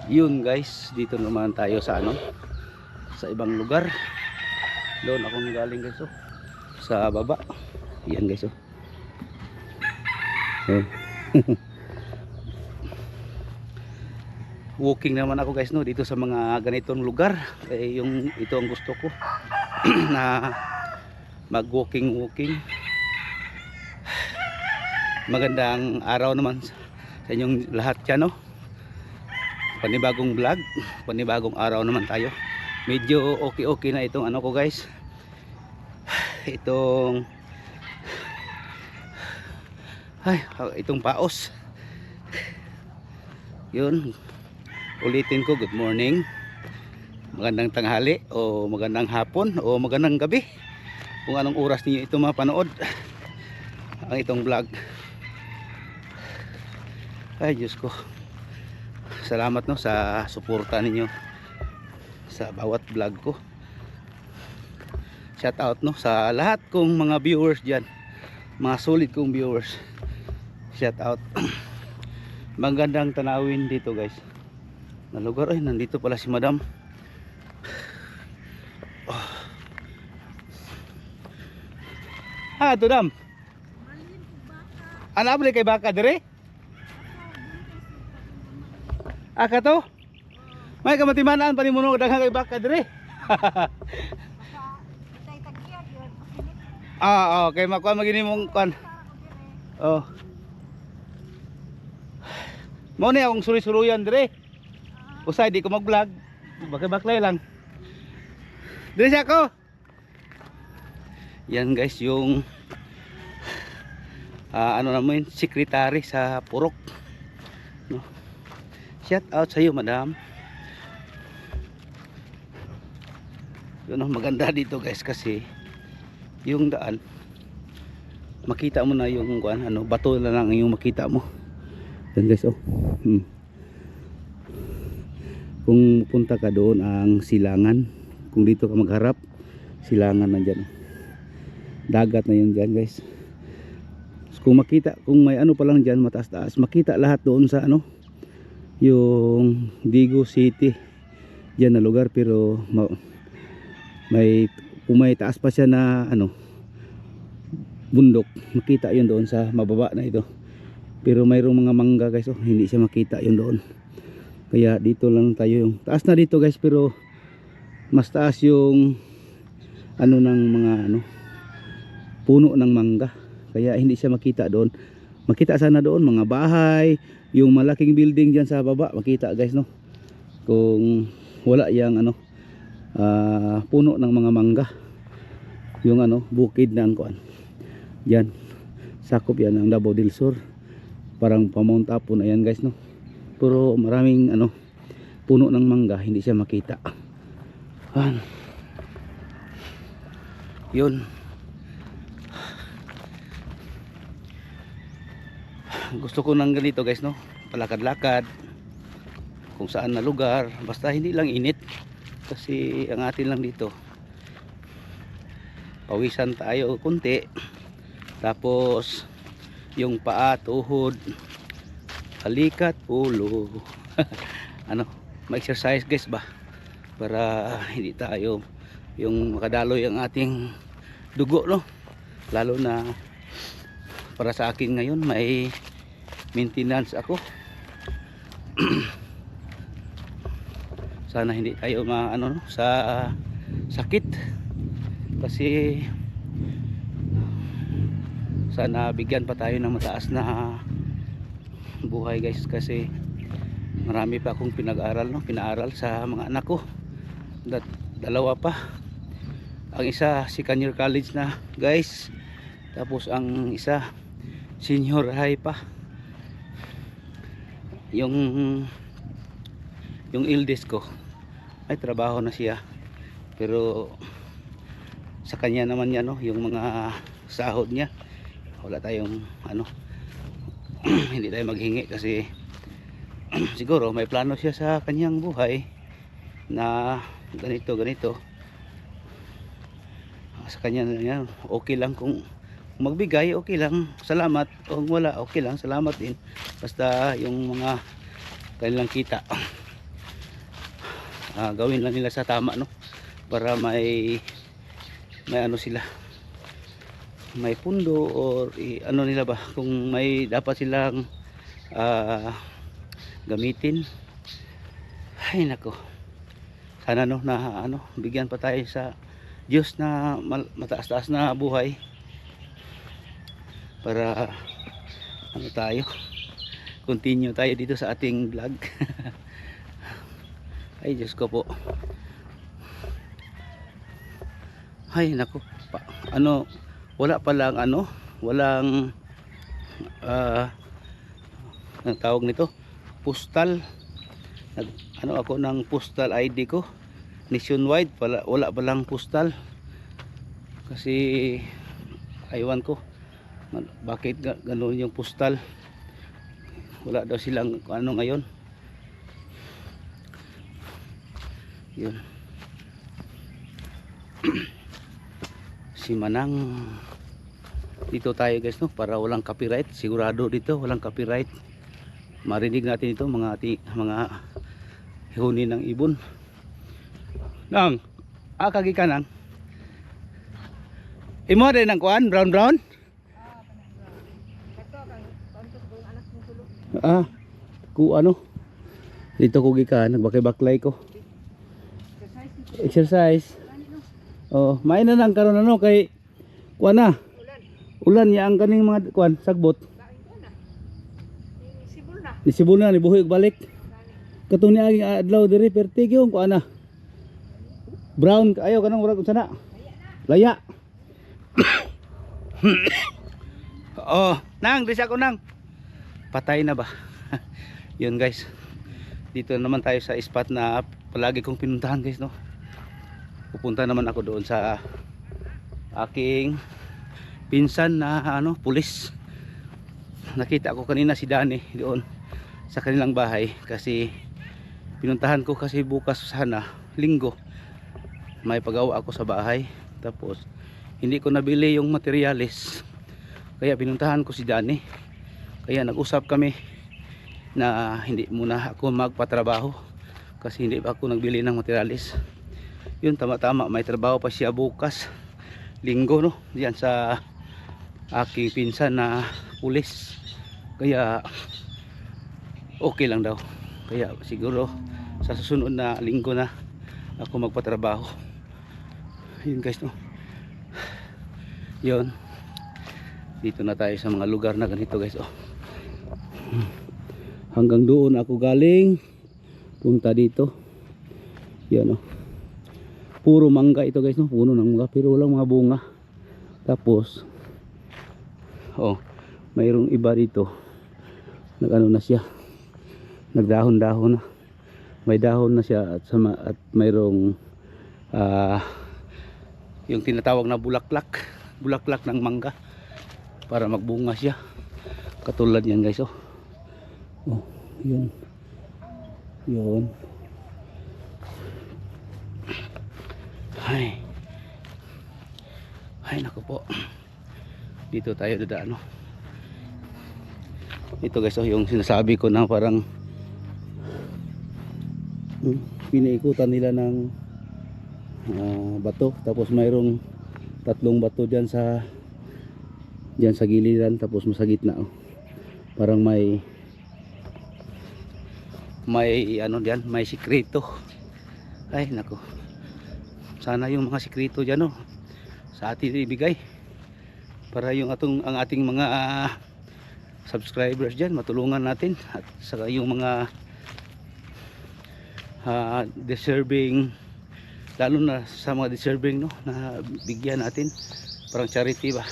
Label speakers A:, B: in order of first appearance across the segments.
A: Yun guys, dito naman tayo sa sa ibang lugar. Doon akong galing guys, oh, sa baba. Yan guys, oh. Oh. Walking naman ako guys, no, dito sa mga ganitong lugar. Ito ang gusto ko na mag walking. Magandang araw naman sa inyong lahat dyan, no. Panibagong vlog, panibagong araw naman tayo. Medyo okay na itong ko guys, itong paos. Yun, ulitin ko, good morning, magandang tanghali o magandang hapon o magandang gabi, kung anong oras niyo ito mapanood ang itong vlog. Ay Diyos ko, salamat no sa suporta ninyo sa bawat vlog ko. Shout out no sa lahat kong mga viewers diyan, mga solid kong viewers. Shout out. Magandang tanawin dito guys na lugar. Ay, nandito pala si madam. Ito dam. Ano abli kay baka dire? Aka to? May kamatimanaan pa ni mo daghang kay baka dire. Okay, makuha magini mong kan. Oh. Mo ni akong suri-suruyan dire. Usay di ko mag-vlog. Baklay lang. Dire siya ko. Yan guys yung naman secretary sa Purok. No. Shout out sa iyo, madam. Yun, maganda dito guys kasi yung daan makita mo na yung bato na lang yung makita mo. Yan guys, oh. Kung punta ka doon ang silangan, kung dito ka magharap, silangan na dyan. Dagat na yun dyan guys. So, kung may pa lang dyan mataas-taas, makita lahat doon sa yung Digo City dyan na lugar. Pero kung may taas pa siya na bundok, makita yun doon sa mababa na ito. Pero mayroong mga mangga guys, oh, hindi siya makita yun doon. Kaya dito lang tayo, yung taas na dito guys, pero mas taas yung ng mga puno ng mangga. Kaya hindi siya makita doon. Makita sana doon mga bahay, yung malaking building dyan sa baba, makita guys, no. Kung wala yang puno ng mga mangga, yung bukid ng yan, sakop yan ng Davao del Sur, parang pa Mount Apo na yan guys, no. Pero maraming puno ng mangga, hindi siya makita. Yun, gusto ko ng ganito guys, no, palakad-lakad kung saan na lugar, basta hindi lang init. Kasi ang atin lang dito, pawisan tayo kunti, tapos yung paa, tuhod, halikat, ulo ma-exercise guys ba, para hindi tayo yung makadaloy ang ating dugo, no. Lalo na para sa akin ngayon, may maintenance ako. Sana hindi tayo sa sakit, kasi sana bigyan pa tayo ng mataas na buhay guys, kasi marami pa akong pinaaral sa mga anak ko. Dalawa pa, ang isa second year college na guys, tapos ang isa senior high pa. Yung eldest ko ay trabaho na siya, pero sa kanya naman yan, yung mga sahod niya wala tayong hindi tayo maghingi, kasi siguro may plano siya sa kanyang buhay na ganito sa kanya yan. Okay lang kung magbigay, okay lang, salamat. O wala, okay lang, salamat din. Basta yung mga kanilang kita gawin lang nila sa tama, no, para may ano sila, may pundo or ano nila ba, kung may dapat silang gamitin. Ay nako, sana no na ano, bigyan pa tayo sa Diyos na mataas-taas na buhay para ano tayo, continue tayo dito sa ating vlog. Ay Diyos ko po, ay nako ano, wala palang ano, walang ang tawag nito, postal. Ano ako ng postal ID ko nationwide, wala palang postal kasi aywan ko bakit ganoon yung postal, wala daw silang ano ngayon. Yun. Si Manang, dito tayo guys, no, para walang copyright, sigurado dito walang copyright, marinig natin ito mga huni ng ibon. Nang kagi ka nang imo din ng kuan brown ku ano dito ko gikan, nagbakay-baklay ko exercise. Oh, may na nang karon ano kay kuan na ulan ya ang kaning mga kuan sagbot ni sibol na ni buhi og balik katong ni aging adlaw diri pertig yung kuan na brown ayo kanang murag unsa na laya. Oh nang disa ko nang patay na ba. Yun guys, dito naman tayo sa spot na palagi kong pinuntahan guys, no. Pupunta naman ako doon sa aking pinsan na ano, pulis. Nakita ko kanina si Dani doon sa kanilang bahay kasi pinuntahan ko kasi bukas sana linggo may pagawa ako sa bahay, tapos hindi ko nabili yung materialis kaya pinuntahan ko si Dani, kaya nag-usap kami na hindi muna ako magpatrabaho kasi hindi pa ako nagbili ng materialis. Yun, tama-tama may trabaho pa siya bukas linggo, no, diyan sa aking pinsan na pulis, kaya okay lang daw, kaya siguro sa susunod na linggo na ako magpatrabaho. Yun guys, no. Yun, dito na tayo sa mga lugar na ganito guys, oh. Hanggang doon ako galing punta dito. Yan, oh. Puro mangga ito guys, no, puno ng mangga pero walang mga bunga. Tapos oh, mayroong iba dito nagano na siya, nagdahon-dahon na, may dahon na siya at mayroong yung tinatawag na bulaklak ng mangga para magbunga siya katulad yan guys, oh. Oh, yun ay naku po, dito tayo dadaan, no. Ito guys, oh, yung sinasabi ko na parang pinaikutan nila ng bato, tapos mayroong tatlong bato dyan sa giliran, tapos sa gitna, oh. Parang may ano diyan, may sikreto. Ay nako, sana yung mga sikreto dyan, oh, sa atin ibigay para yung ang ating mga subscribers dyan matulungan natin, at saka yung mga deserving, lalo na sa mga deserving, no, na bigyan natin, parang charity ba.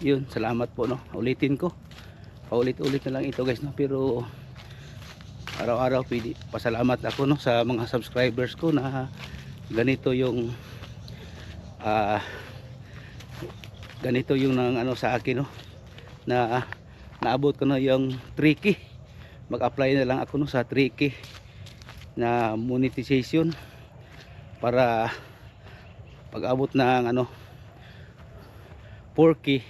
A: Yun, salamat po, no. Ulitin ko, paulit-ulit na lang ito guys, no, pero araw-araw pasalamat ako, no, sa mga subscribers ko na ganito yung ganito yung nang ano sa akin, no, na naabot ko na yung 3K. Mag-apply na lang ako, no, sa 3K na monetization para pag-abot ng ano 4K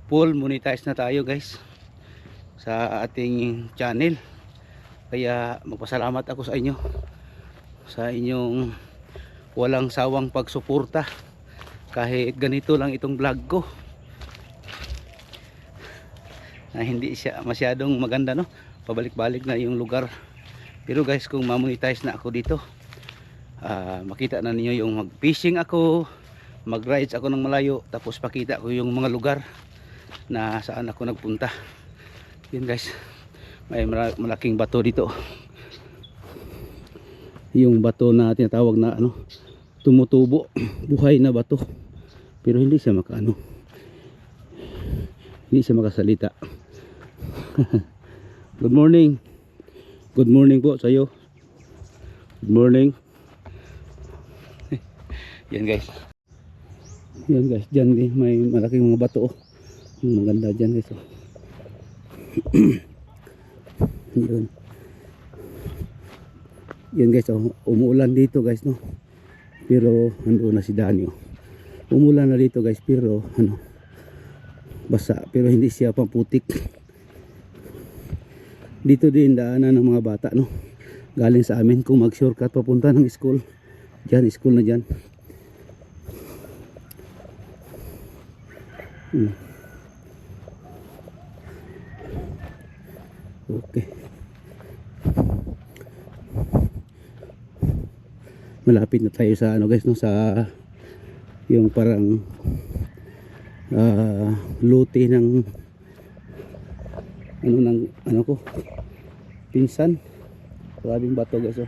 A: full monetize na tayo guys. sa ating channel. Kaya magpasalamat ako sa inyo sa inyong walang sawang pagsuporta kahit ganito lang itong vlog ko na hindi siya masyadong maganda, no, pabalik-balik na yung lugar. Pero guys, kung mamonetize na ako dito, makita na ninyo yung mag fishing ako, mag rides ako ng malayo, tapos pakita ko yung mga lugar na saan ako nagpunta. Yun guys, may malaking bato dito, yung bato na tinatawag na ano, tumutubo, buhay na bato, pero hindi siya hindi siya makasalita. Good morning. Good morning po sa iyo. Good morning. Yan guys. Yan guys, dyan din may malaking mga bato. Maganda dyan guys. Yun. Yan guys, umuulan dito guys, no. Pero ando na si Danio. Umulan na dito guys, pero ano, basa, pero hindi siya pamputik. Dito din daanan ng mga bata, no, galing sa amin kung mag shortcut papunta ng school. Diyan, school na dyan. Okay, malapit na tayo sa ano guys, no, sa yung parang luti ng ano ko, pinsan. Maraming bato guys.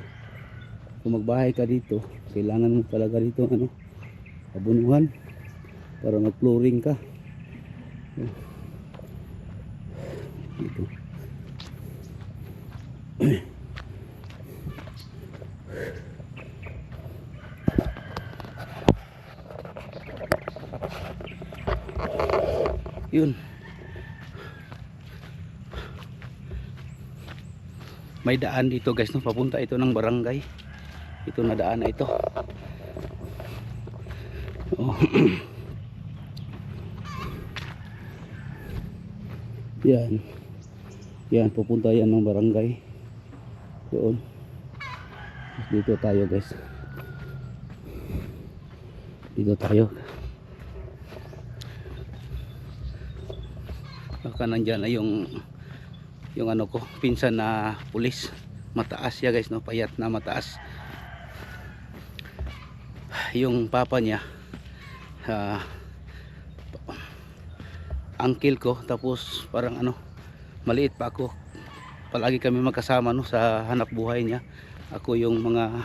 A: Kung magbahay ka dito, kailangan mo talaga dito ano, abunuhan para mag flooring ka dito. Yun, may daan dito guys, no, papunta ito ng barangay. Ito na daan na ito. Oh. Yan, yan, pupunta yan ng barangay doon. Dito tayo guys, dito tayo. Baka nandyan na yung ano ko, pinsan na pulis. Mataas siya guys, no, payat na mataas. Yung papa niya, uncle ko, tapos parang ano, maliit pa ako. Palagi kami magkasama, no, sa hanap buhay niya. Ako yung mga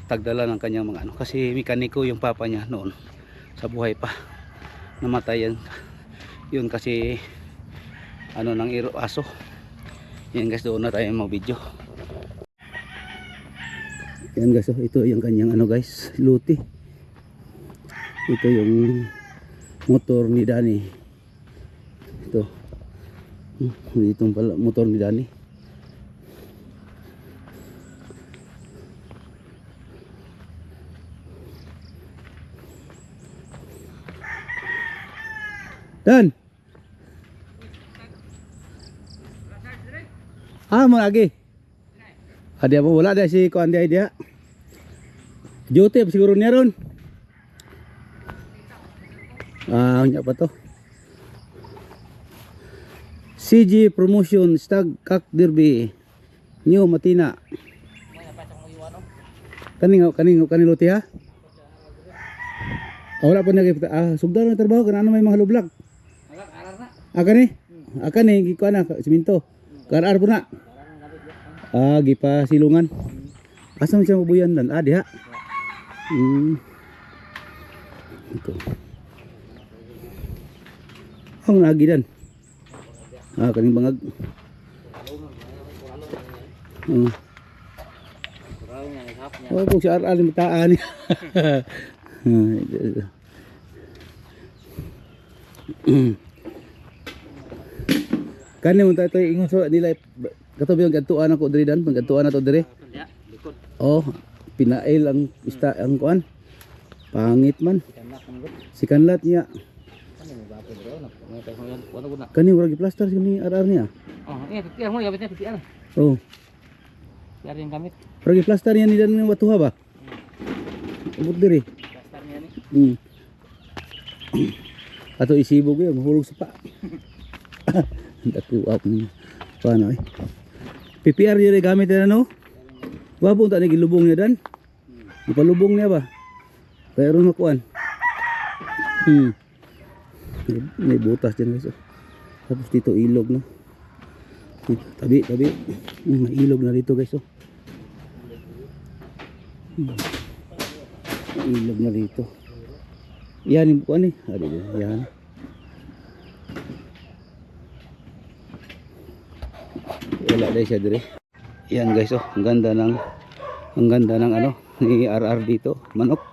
A: tagdala ng kanyang mga ano, kasi mekaniko yung papa niya noon sa buhay pa. Namatay yan, yun kasi ano, ng aso. Yan guys, doon na tayo mag video. Yan guys, ito yung kanyang ano guys, luti. Ito yung motor ni Danny. Ito, itong pala motor ni Danny. Dan, mo lagi. Ada apa wala ada si kuan dia. Jote siguro niya ron. Nya pa to. CG Promotion Stag Kak Derby New Matina. Kaning luti ha. Wala pa na sugdan na trabaho kana may mga lublak. Kani gikuan na siminto. Karar po na. Gipa silungan. Asa man siya mabuyan dan? Diha. Ito. Ang lagi dan. Kaning bangag. Kung si Aral mataan. Kani mo tayo ingon so nila katabi ang gantuan ako diri dan, paggantuan nato diri. Oh, pinail ang ang kuan. Pangit man. Si kanlat niya. Kani wala gi plaster ni arar niya.
B: Oh, iya, pipiar mo, gamit niya pipiar.
A: Oh.
B: Pipiar yung gamit.
A: Pero plaster yan nila ng watuha ba? Abot diri.
B: Plaster niya ni.
A: Ato isibog yun, mahulog sa pa. Datu up ni. Paano eh? PPR yun gamit na no? Wapon ta nagilubong niya dan. Ipalubong niya ba? Pero makuan. May butas dyan guys. Tapos dito ilog no. Dito, tabi. May ilog na dito guys. May ilog na dito. Yan yung bukuan eh. Yan. Wala dahil siya dire. Yan guys oh. Ang ganda ng ano ni RR dito. Manok.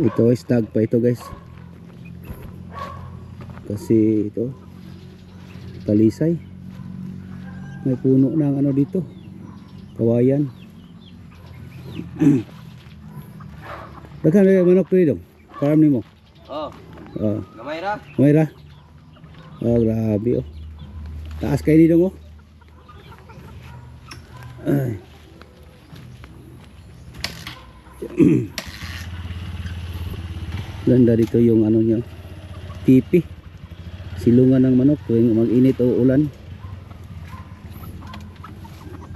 A: Ito ay stag pa ito guys. Kasi ito talisay. May puno ng ano dito. Kawayan. Daghan na manok dito. Farm nimo.
B: Oh. Gamay ra.
A: Mayra. Oh, grabe oh. Taas kayo dito oh. Ay. Ganda dito yung ano niya. Tipi. Silungan ng manok tuwing mag-init o ulan.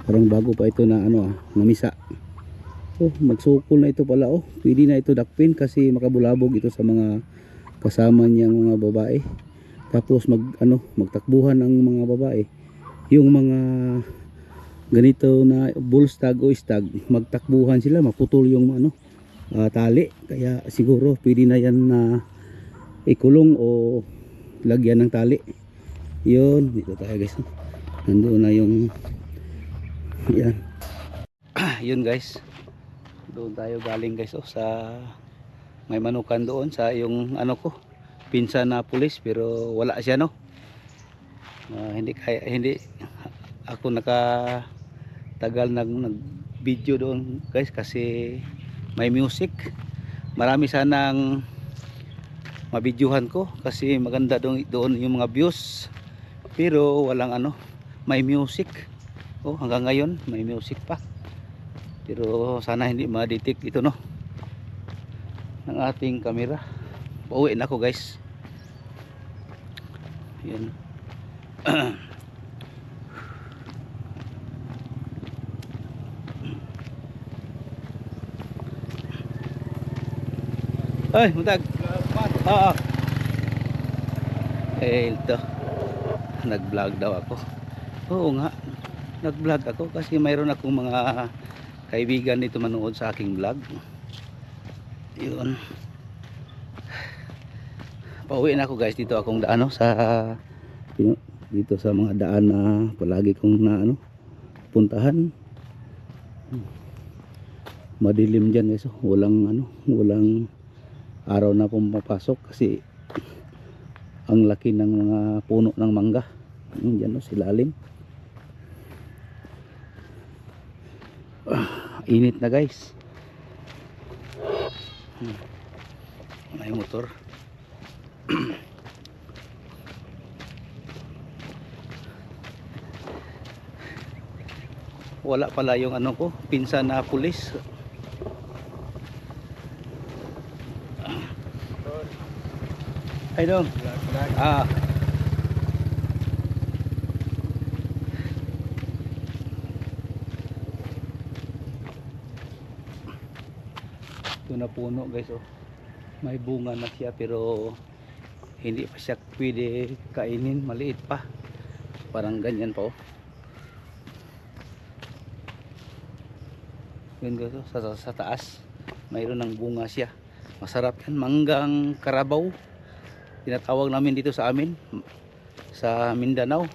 A: Parang bago pa ito na ano namisa. Oh, magsukol na ito pala oh. Pwede na ito dakpin kasi makabulabog ito sa mga kasama niyang mga babae. Tapos magtakbuhan ang mga babae. Yung mga ganito na bull stag o stag, magtakbuhan sila, maputol yung tali. Kaya siguro pwede na yan na ikulong o lagyan ng tali. Yun, dito tayo guys. Nandoon na yung yan. Yun guys. Doon tayo galing guys sa may manukan doon sa yung ko pinsan na pulis pero wala siya no. Hindi ako nakatagal nag video doon guys kasi may music. Marami sanang mabidyohan ko kasi maganda doon yung mga views pero walang may music. Oh, hanggang ngayon may music pa. Pero sana hindi ma-detect ito no ng ating camera. Pauwi na ako guys. Yan. Ay, muntag. Oo. Ito. Nag-vlog daw ako. Oo nga. Nag-vlog ako kasi mayroon akong mga kaibigan dito manood sa aking vlog. Yun. Pauwi na ako guys. Dito akong daan dito sa mga daan na palagi kong puntahan. Madilim dyan guys. Walang araw na pumapasok kasi ang laki ng mga puno ng mangga. Dyan silalim. Init na guys. May motor. Wala pala yung ko pinsan na pulis. Ay dong. Ito na puno guys oh. May bunga na siya pero hindi pa siya pwede kainin, maliit pa. Parang ganyan pa oh. Yun guys oh, sa taas mayroon ng bunga siya. Masarap yan, manggang karabaw. Tinatawag namin dito sa amin sa Mindanao,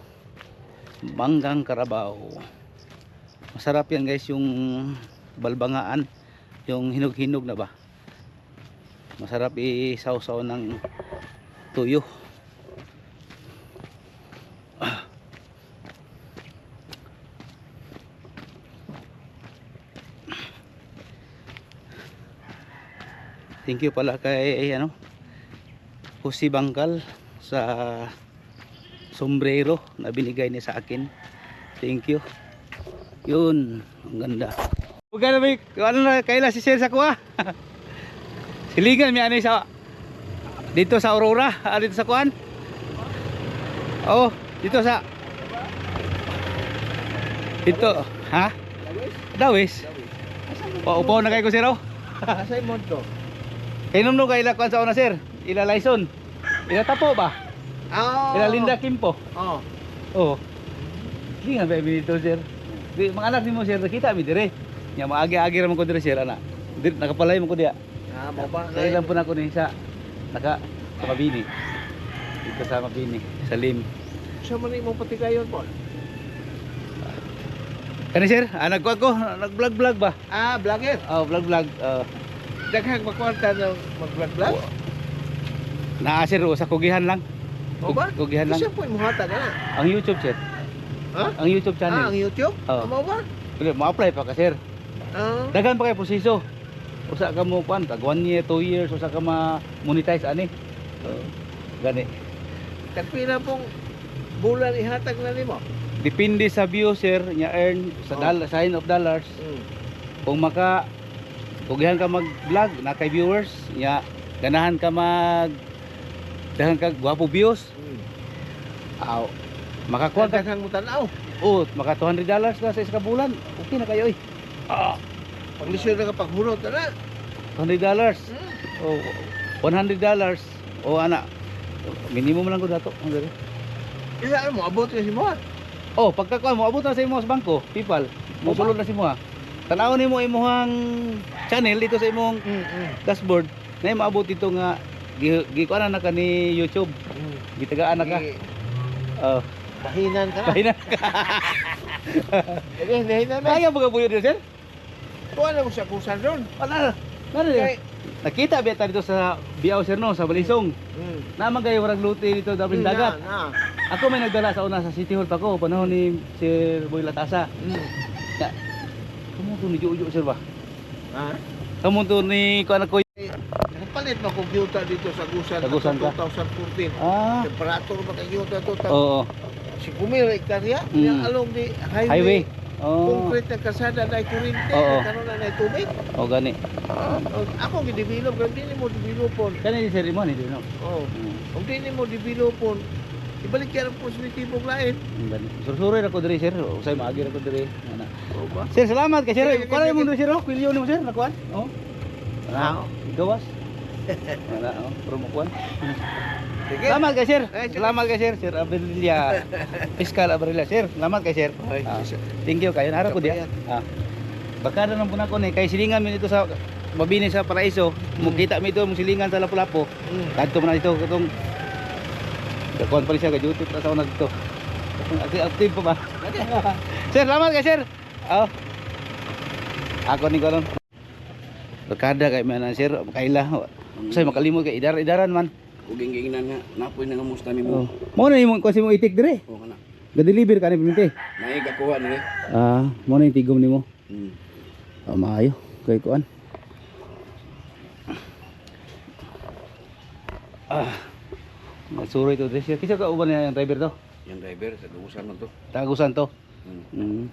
A: manggang karabaw. Masarap yan guys, yung balbangaan, yung hinog-hinog na ba. Masarap isaw-saw ng tuyo. Thank you pala kay Jose Bangkal sa sombrero na binigay niya sa akin. Thank you. Yun, ang ganda. Huwag na may, ano na, kaila si Sir sa kuha. Silingan may ano sa, dito sa Aurora, dito sa kuhan. Oh, dito sa, dito, ha? Dawis. Upo na kayo ko sir, oh.
B: Asa mo to?
A: Kainom no kaila kuhan sa una sir. Ila Lyson. Ila Tapo ba?
B: Oh.
A: Ila Linda Kimpo.
B: Oh.
A: Oh. Hindi nga baby dito sir. Di, mga anak ni mo sir, nakita mi dire. Nya maagi-agi ra man ko dire sir ana. Dir nakapalay mo ko diya.
B: Ah, mo ba?
A: Kailan po na ko ni sa sa Mabini. Dito sa Mabini, sa Lim.
B: Sa man imong patikayon po?
A: Kani sir, nagkuha ko, nag-vlog ba?
B: Ah, vlogger.
A: Oh, vlog.
B: Daghang magkwarta ng mag-vlog.
A: Naa sir, sa kugihan lang.
B: O ba?
A: Kugihan lang.
B: Isa po imuhata na.
A: Ang YouTube sir.
B: Ha?
A: Ang YouTube channel.
B: Ah, ang YouTube?
A: Oh.
B: Mo ba?
A: Pero ma-apply pa ka sir.
B: Ah.
A: Daghan pa kay proseso. Usa ka mo kuan, tag 1 year, 2 years, usa ka ma-monetize ani. Gani.
B: Kapila pong bulan ihatag na nimo?
A: Depende sa view sir, nya earn sa sign of dollars. Kung kugihan ka mag-vlog na kay viewers, nya ganahan ka daghan ka gwapo views. Aw, makakuha ka
B: Daghang mo tanaw.
A: maka $200 ka sa isa ka bulan. Okay na kayo
B: Pag lisod na ka paghurot na.
A: $100. Oh, $100. O ana. Minimum lang ko dato.
B: Isa mo abot kasi mo.
A: Oh, pagkakuha mo abot na sa imo sa bangko, PayPal. Mo sulod na si mo ha. Tanaw nimo imong channel dito sa imong dashboard. Na maabot dito nga gikuan na ka ni YouTube. Gitagaan na ka. Oh,
B: Pahinan ka.
A: pahinan ka.
B: Pahinan na.
A: Kaya mga buyo dito, sir?
B: Kuha na mo sa kusan ron.
A: Wala.
B: Kay-
A: Nakita ba tayo dito sa Biao sir no, sa Balisong. Naman kayo warag luti dito dapat dagat.
B: Na.
A: Ako may nagdala sa una sa City Hall pa ko panahon ni Sir Boy Latasa. Ya. Kamu to ni Jojo sir ba?
B: Ha?
A: Kamu to ni kuan ko.
B: Nakapalit na computer dito sa Gusan.
A: Sa Gusan ka?
B: 2014.
A: Ah.
B: Temperature ba kayo dito?
A: Oo.
B: Si Kumil hektarya.
A: Mm.
B: Along the
A: Highway. Oh.
B: Concrete na kasada na kuryente.
A: Oo.
B: Karon na tubig.
A: Oh gani.
B: Ako gidevelop kay dili mo developon.
A: Kani sir mo ni no.
B: Oh. Kung dili mo developon, ibalik kaya ang positibo lain.
A: Gani. Sursuro ra ko diri sir. Usay maagi ra ko diri. Ana.
B: Oo ba?
A: Sir, salamat kay sir.
B: Sige,
A: Kuan
B: sige,
A: mo diri sir. Kwilyo ni mo sir nakuan. Oh.
B: Ah.
A: Gawas. Wala oh, promo kuan.
B: Sige.
A: Salamat kay sir.
B: Ay, sige.
A: Salamat kay sir. Sir Abrilia. Fiscal Abrilia sir. Salamat kay sir.
B: Ay,
A: Ah, thank you kayo. Nara ko diya. Ah. Baka na po na ko ni kay silingan mi dito sa Mabini sa Paraiso. Mukita mi dito mo silingan sa Lapu-Lapu. Kadto man na dito katong kuan pa rin siya kay YouTube sa una dito. Active pa ba? Sir, salamat kay sir. Oh. Ako ni karon. Barkada kay man sir, kaila. Say makalimot kay idar-idaran man.
C: Ug ginginan nga napoy na nga musta nimo.
A: Oh. Mo na imong kasi mo itik dire.
C: O kana.
A: Ga-deliver ka ni pinite.
C: Nay gakuha ni.
A: Ah, mo na yung tigom nimo.
C: Hmm.
A: Oh, maayo kay kuan. Nagsuroy to dire. Kisa ka uban na yung driver to?
C: Yang driver sa guusan man to.
A: Tagusan to.
C: Hmm.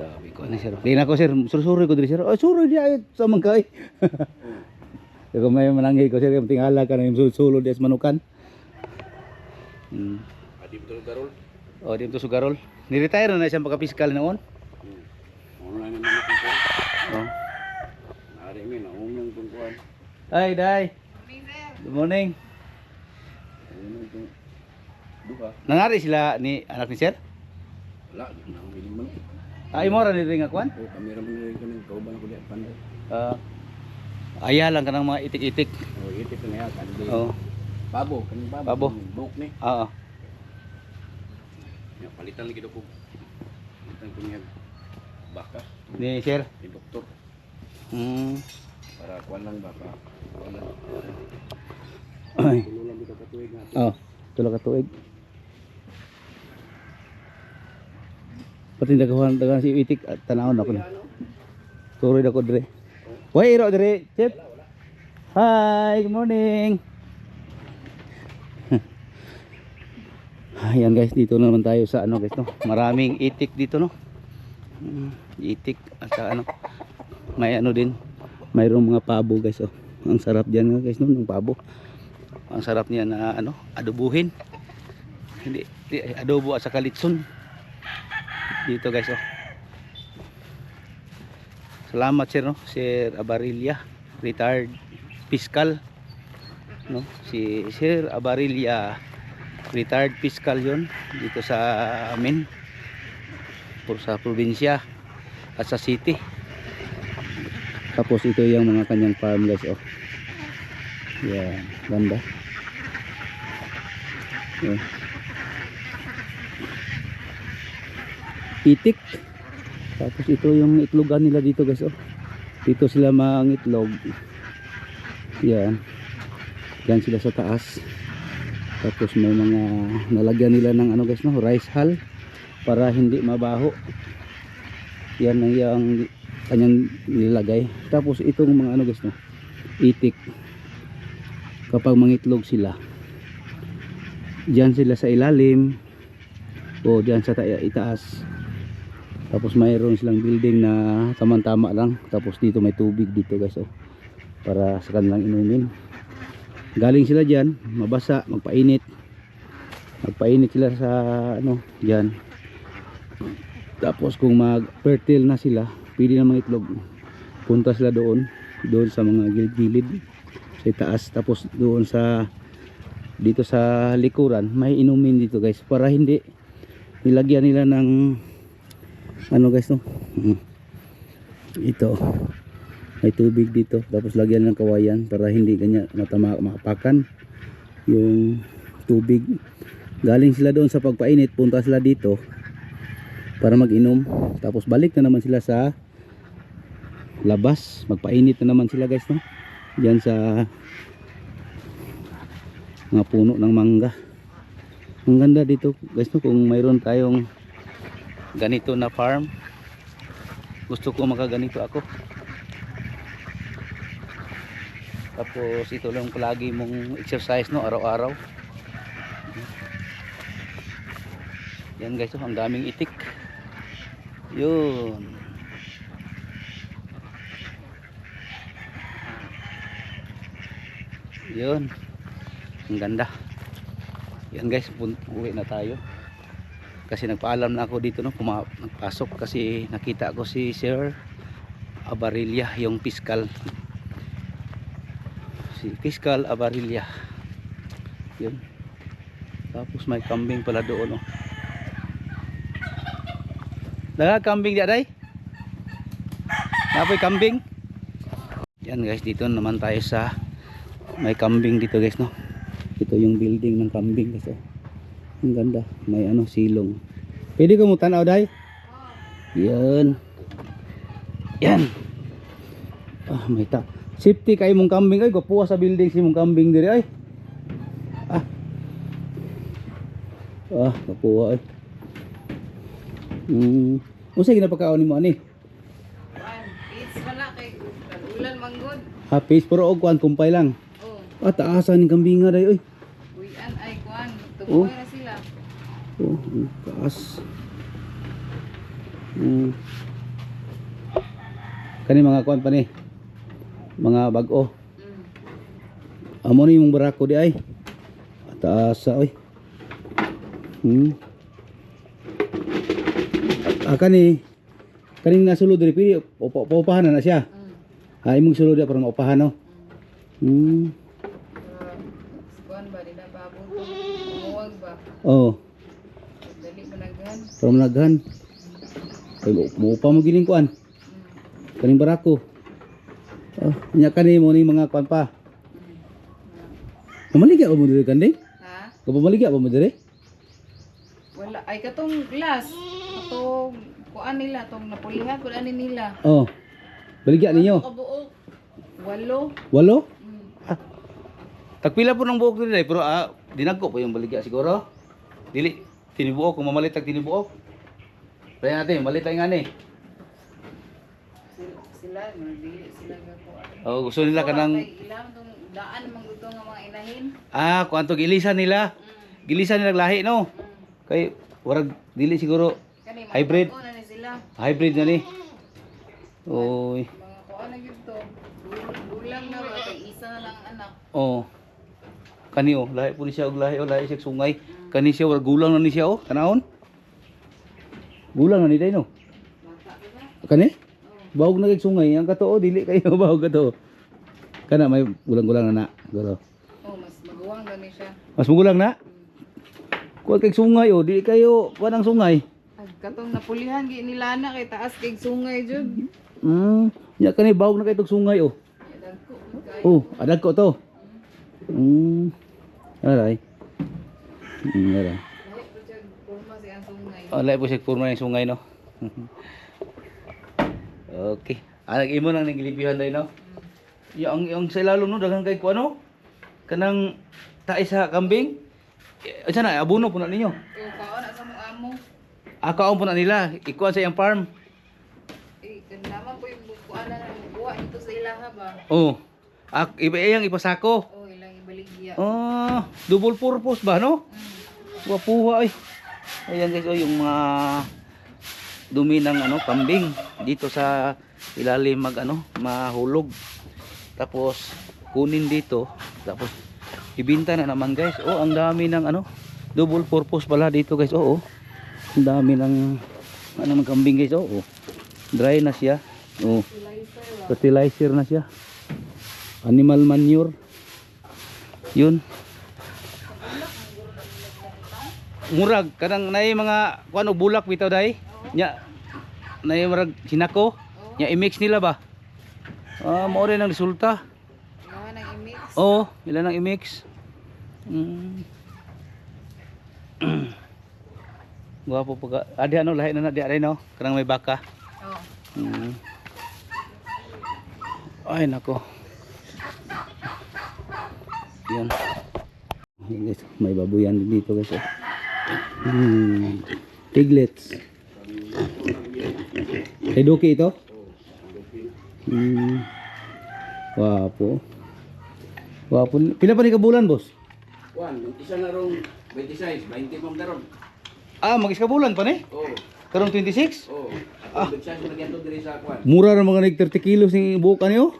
A: Dami ko ni sir. Di na ko sir, suroy ko dire sir. Oh, suroy di ay sa mangkay. Kung may mananghi ko sir, yung tingala ka na yung sulod des manukan.
C: Adi betul garol.
A: Oh, di to sugarol. Ni-retire na siyang pagka-piskal noon.
C: Ono lang naman ko.
A: Oh.
C: Ari mi na umong tungkuan.
A: Ay, day. Good morning.
C: Umong tung duha.
A: Nangari sila ni anak ni sir?
C: Wala di na umili man.
A: Ay mo ra ni ring akwan?
C: O kamera man rin kanang kauban ko di panday.
A: Aya lang kanang mga itik-itik.
C: O itit na ya kan.
A: Oh.
C: Babo kaning babo.
A: Babo.
C: Buk ni.
A: Oo.
C: Ya palitan lagi ko. Palitan ko niya baka
A: Ni sir.
C: ni doktor para kuan lang baka. Kuan lang.
A: Ay.
C: Tulo lang kita katuig nga.
A: Oh, tulo ka tuig. Pati daghan si itik at tanawon ako. Turoy ako dire. Why iro dire, chef? Hi, good morning. Ayan guys, dito na naman tayo sa ano guys, no? Maraming itik dito, no? Itik at sa ano, may ano din, mayroong mga pabo guys, oh. Ang sarap diyan guys, no, ng pabo. Ang sarap niya na ano, adobuhin. Hindi adobo at saka litson. Dito guys, oh. Salamat sir, no? Sir Abarilla, retired fiscal, no? Si Sir Abarilla, retired fiscal yon dito sa amin, sa probinsya at sa city. Tapos ito yung mga kanyang farm guys, oh. Yan, ganda. Yan. Itik. Tapos ito yung itlogan nila dito guys, oh. Dito sila mangitlog. Yan. Yan sila sa taas. Tapos may mga nalagyan nila ng ano guys, no, rice hull para hindi mabaho. Yan ang yung kanyang nilagay. Tapos itong mga ano guys, no, itik. Kapag mangitlog sila, diyan sila sa ilalim o diyan sa itaas. Tapos mayroon silang building na tamang-tama lang. Tapos dito may tubig dito guys, oh, para sa kanilang inumin. Galing sila diyan, mabasa, magpainit sila sa ano diyan. Tapos kung mag-fertile na sila, pwede na mangitlog. Punta sila doon sa mga gilid-gilid sa taas. Tapos doon sa dito sa likuran may inumin dito guys, para hindi nilagyan nila ng ano guys, no, ito may tubig dito. Tapos lagyan ng kawayan para hindi ganyan makapakan yung tubig. Galing sila doon sa pagpainit, punta sila dito para mag-inom. Tapos balik na naman sila sa labas, magpainit na naman sila guys, no, diyan sa mga puno ng mangga. Ang ganda dito guys, no, kung mayroon tayong ganito na farm. Gusto ko makaganito ako. Tapos ito lang palagi mong exercise, no, araw-araw. Yan guys, oh, ang daming itik. Yun. Yun. Ang ganda. Yan guys, uwi na tayo. Kasi nagpaalam na ako dito, no, nagpasok kasi nakita ko si Sir Abarilla, yung fiscal. Si Fiscal Abarilla. Yun. Tapos may kambing pala doon, no. Kambing di aday? Napoy kambing. Yan guys, dito naman tayo sa may kambing dito guys, no. Ito yung building ng kambing guys, oh. Ang ganda, may ano, silong. Pwede ko mo tanaw day? Yan. Yan. Ah, may safety kay mong kambing ay, gapuha sa building si mong kambing diri ay. Gapuha ay. Unsa ginapakaon nimo ani?
D: It's wala kay ulan manggod.
A: Hapis pero og kuan kumpay lang.
D: Oh.
A: Taasan ning kambing nga day oy.
D: Uyan ay kuan, tuboy na sila.
A: Oh, taas. Kani mga kuan pa ni. Mga bag-o. Amo ni mong barako di ay. Taas oy. Kaning nasulod diri pili paupahan na siya. Ay mong sulod para maupahan, no.
D: Kuan ba di na babon ko. Muwag ba?
A: Oh.
D: Dali managhan.
A: Para managhan. Ay maupa mo gining kuan. Kaning barako. Oh, nya kani mo ni mga kuan pa. Pamaligya ba mo diri kandi?
D: Ha?
A: Pamaligya ba mo diri?
D: Wala ay katong glass. Katong kuan nila tong napulihan kun ani nila.
A: Oh. Baligya ninyo.
D: Kabuok. 8.
A: Walo? Tagpila po ng buok diri pero dinagko po yung baligya siguro. Dili tinibuok kung mamalit tag tinibuok. Kaya natin malit lang ani.
D: Sila dili sila gakuan.
A: Oh, gusto nila kanang
D: Ilang tong daan manguto nga mga inahin.
A: kuanto gilisan nila. Gilisan nila lahi, no. Kay warag dili siguro
D: Kani
A: hybrid.
D: na ni sila.
A: hybrid na ni. Oy.
D: Mga kuan na gyud to. Dulang na ba kay isa na lang ang anak.
A: Oh. Kani oh, lahi po ni siya og lahi lahi siya sungay. Kani siya war gulang na ni siya oh, kanahon. Gulang na ni day no.
D: Bata ba?
A: Kani? Bawog na kay sungay, ang kato oh, dili kayo bawog kato. Kana may gulang-gulang na na, guro.
D: Oh, mas maguwang na ni siya.
A: Mas magulang na. Kuha kay sungay oh, dili kayo panang sungay.
D: Ag katong napulihan gi nila na kay taas kay sungay jud.
A: Nya kani bawog na kay tog sungay oh.
D: Dagko kay.
A: Oh, adag ko to. Aray. Aray.
D: Lahi po siya porma si ang sungay.
A: Alay po siya purma yung sungay no. Okay. Anak imo nang nagilipihan day no. Yung sa ilalom no daghang kay kuano? Kanang tae sa kambing. Asa na abono po na ninyo.
D: Oh, kaon na sa mga amo.
A: Akaon po na nila. Ikuan sa iyang farm.
D: Eh, naman po yung kuan na buwa dito sa ilaha ba.
A: Oh. Iba iyang ipasako.
D: Oh, ilang ibaligya.
A: Oh, double purpose ba no? Wapuha ay. Ayan guys, oh, yung mga dumi ng ano, kambing dito sa ilalim mag ano, mahulog. Tapos kunin dito, tapos ibinta na naman guys. Oh, ang dami ng ano, double purpose pala dito guys. Oo. Ang dami ng ano ng kambing guys. Oo. Dry na siya. Oh. Fertilizer na siya. Animal manure. Yun. Murag kanang nay mga kuan og bulak bitaw dai. Nya nay murag sinako. Nya i-mix nila ba? Mao rin ang resulta.
D: Gawa ng i-mix.
A: Oo, ilan ang i-mix. Gwapo pag adi ano lahi na di ari no. Kanang may baka.
D: Oh.
A: Ay nako. Yan. Ayan, guys, may babuyan din dito guys. Piglets. Kay Doki ito? Wapo. Wapo. Pila pa ni kabulan, boss?
C: Kuan, isa na rong 26, 20 pang daron.
A: Mag-is kabulan pa ni?
C: Oh,
A: Karong 26?
C: oh. Ako siya na gyud diri sa kuan.
A: Mura ra mga nag 30 kilos ni buok niyo.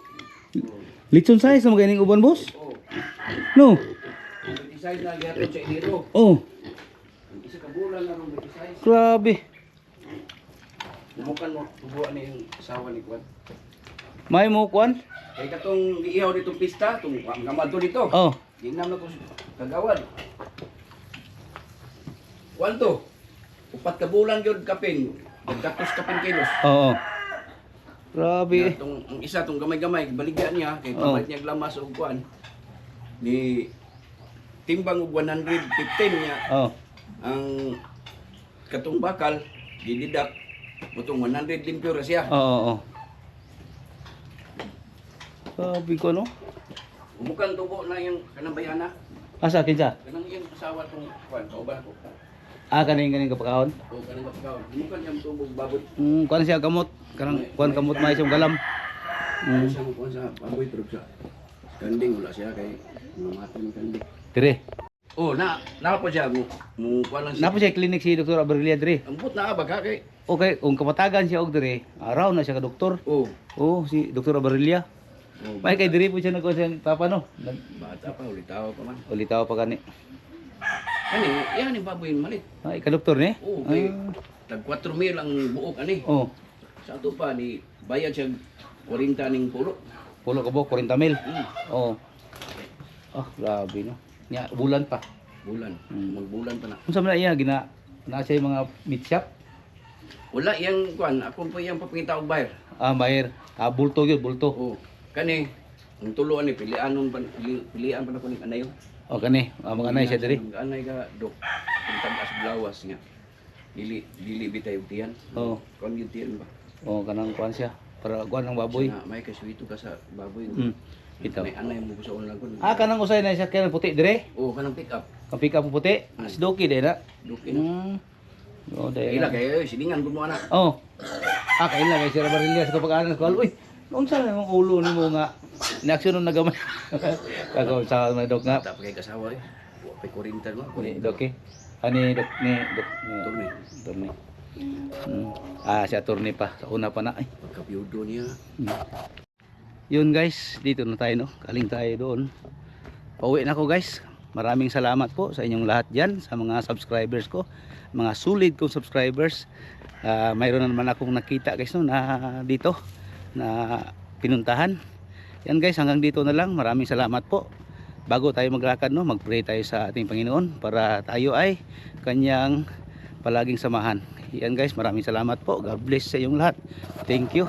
A: Litson size na maganing uban, boss?
C: Oh,
A: No.
C: 26 na gyud sa iniro.
A: Oh,
C: Isa ka bulan na rong 26.
A: grabe.
C: Umukan mo tubuan ni yung asawa ni kuan.
A: May mo kwan?
C: Kay katong giihaw ditong pista, tung kamadto dito.
A: Oh.
C: Ginam na ko kagawad. Kuan to? Upat ka bulan gyud kapin. Nagkatos kapin kilos.
A: Oo. Grabe.
C: Tong ang isa tong gamay-gamay baligya niya kay palit niya glamas og kuan. Ni timbang og 115 niya.
A: Oh.
C: Ang katong bakal gididak butong 100 limpyo ra siya.
A: Oo. Grabe ko no.
C: Umukan tubo na yung kanang bayana.
A: Asa kinsa?
C: Kanang iyang asawa tong kuan kauban ko.
A: Kaning kapakaon.
C: O kanang pagkaon. Umukan yung tubog babot.
A: Kuan siya kamot. Kanang kuan kamot may siyang galam.
C: Siya mo kuan sa baboy turog sa kanding wala siya kay mamatay ng kanding.
A: Dire.
C: Oh, na po siya mo kuan lang siya.
A: Napo siya klinik si Dr. Abrilia dire.
C: Ambot na ba ka kay?
A: Okay, kung kapatagan siya og dire, araw na siya ka doktor.
C: Oh.
A: Oh, si Dr. Abrilia.
C: Oh,
A: May kay dire po siya nagkuha siya papa no.
C: bata pa ulitaw pa man.
A: Ulitaw pa kani.
C: Kani, yan ni baboy malit.
A: Ay, ka doktor ni?
C: Oh, kay tag 4,000 ang buok ani.
A: Oh,
C: Sa ato pa ni bayad siya 40 ning pulo.
A: pulo ka bo 40 mil.
C: Hmm,
A: Oh. Grabe no. Nya bulan pa.
C: bulan. Magbulan pa na.
A: Unsa man na iya na siya yung mga meat shop?
C: Wala yang kuan, ako po yang papangita og bayar.
A: Bayar. Bulto gyud, bulto.
C: Oh, kani ang tulo ani pilian pa na ko ni anayo.
A: O kani, mga anay siya diri.
C: Ang anay ka dok. Ang tagas blawas nga. Dili bitay og tiyan.
A: Oo.
C: Kon gyud tiyan ba.
A: O kanang kuan siya para kuan ng baboy.
C: Na may kaswito ka sa baboy.
A: Ito.
C: May anay mo sa ulang kon.
A: Kanang usay na siya kanang puti dire.
C: Oh, kanang pick up.
A: Ang pick up mo puti. Si Doki dire na.
C: Duki na.
A: Oh, dai.
C: Ila kay silingan gud mo ana.
A: Oh. Kaila kay Sir Barillas ko pag-anan ko. Uy, unsa na yung ulo nimo nga inaksyon nung nagamay. Kagaw sa mga dok nga.
C: Tapos kay kasawa eh. Wa pay 40 mo.
A: Doki.
C: Attorney.
A: attorney. Si attorney pa. Sa una pa na. Ay.
C: Pagka-biyudo niya.
A: Yun guys, dito na tayo no. Kaling tayo doon. Pauwi na ako guys. Maraming salamat po sa inyong lahat dyan, sa mga subscribers ko, mga solid kong subscribers. Mayroon na naman akong nakita guys no, na dito na pinuntahan. Yan guys, hanggang dito na lang. Maraming salamat po. Bago tayo maglakad no, mag-pray tayo sa ating Panginoon para tayo ay kanyang palaging samahan. Yan guys, maraming salamat po. God bless sa inyong lahat. Thank you.